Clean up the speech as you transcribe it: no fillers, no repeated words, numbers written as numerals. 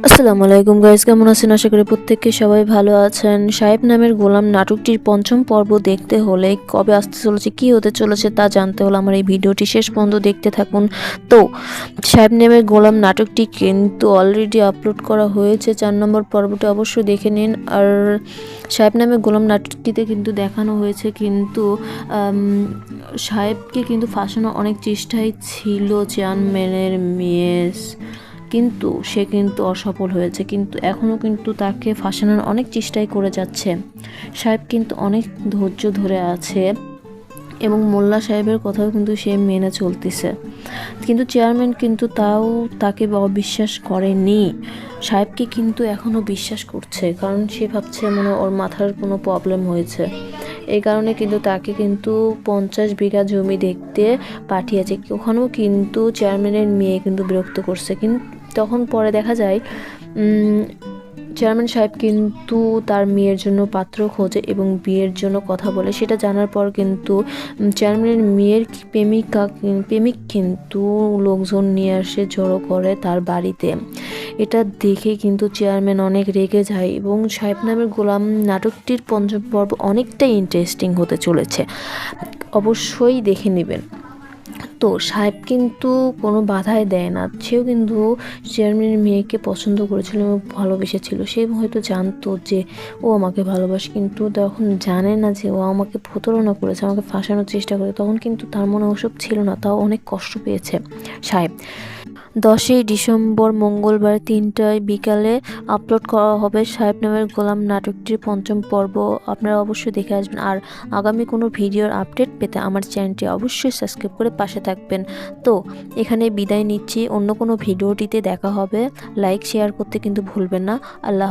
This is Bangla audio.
আসসালামু আলাইকুম গাইস, কেমন আছেন? আশা করি প্রত্যেককে সবাই ভালো আছেন। সাহেব নামের গোলাম নাটকটির পঞ্চম পর্ব দেখতে হলে কবে আসতে চলেছে, কি হতে চলেছে তা জানতে হলে আমার এই ভিডিওটি শেষ পর্যন্ত দেখতে থাকুন। তো সাহেব নামের গোলাম নাটকটি কিন্তু অলরেডি আপলোড করা হয়েছে, 4 নম্বর পর্বটি অবশ্যই দেখে নিন। আর সাহেব নামের গোলাম নাটকটিতে কিন্তু দেখানো হয়েছে কিন্তু সাহেবকে কিন্তু ফাঁসানোর অনেক চেষ্টাই ছিল চেয়ারম্যানের মেয়ে, কিন্তু সে কিন্তু অসফল হয়েছে। কিন্তু এখনও কিন্তু তাকে ফাঁসানোর অনেক চেষ্টাই করে যাচ্ছে। সাহেব কিন্তু অনেক ধৈর্য ধরে আছে এবং মোল্লা সাহেবের কথাও কিন্তু সে মেনে চলতেছে, কিন্তু চেয়ারম্যান কিন্তু তাও তাকে অবিশ্বাস করেনি। সাহেবকে কিন্তু এখনও বিশ্বাস করছে, কারণ সে ভাবছে মনে ওর মাথার কোনো প্রবলেম হয়েছে। এই কারণে কিন্তু তাকে কিন্তু 50 বিঘা জমি দেখতে পাঠিয়েছে। ওখানেও কিন্তু চেয়ারম্যানের মেয়ে কিন্তু বিরক্ত করছে। কিন্তু তখন পরে দেখা যায় চেয়ারম্যান সাহেব কিন্তু তার মেয়ের জন্য পাত্র খোঁজে এবং বিয়ের জন্য কথা বলে। সেটা জানার পর কিন্তু চেয়ারম্যানের মেয়ের প্রেমিক কিন্তু লোকজন নিয়ে আসে, জড়ো করে তার বাড়িতে। এটা দেখে কিন্তু চেয়ারম্যান অনেক রেগে যায় এবং সাহেব নামের গোলাম নাটকটির পঞ্চম পর্ব অনেকটাই ইন্টারেস্টিং হতে চলেছে, অবশ্যই দেখে নেবেন। তো সাহেব কিন্তু কোনো বাধাই দেয় না, সেও কিন্তু চেয়ারম্যানের মেয়েকে পছন্দ করেছিল এবং ভালোবেসেছিল। সে হয়তো জানতো যে ও আমাকে ভালোবাসে, কিন্তু তখন জানে না যে ও আমাকে প্রতারণা করেছে, আমাকে ফাঁসানোর চেষ্টা করে। তখন কিন্তু তার মনে ওসব ছিল না, তাও অনেক কষ্ট পেয়েছে সাহেব। 10ই ডিসেম্বর মঙ্গলবার 3টায় বিকালে আপলোড করা হবে সাহেব নামের গোলাম নাটকটির পঞ্চম পর্ব। আপনারা অবশ্যই দেখে আসবেন। আর আগামী কোনো ভিডিওর আপডেট পেতে আমার চ্যানেলটি অবশ্যই সাবস্ক্রাইব করে পাশে থাকবেন। তো এখানে বিদায় নিচ্ছি, অন্য কোনো ভিডিওটিতে দেখা হবে। লাইক শেয়ার করতে কিন্তু ভুলবেন না। আল্লাহ।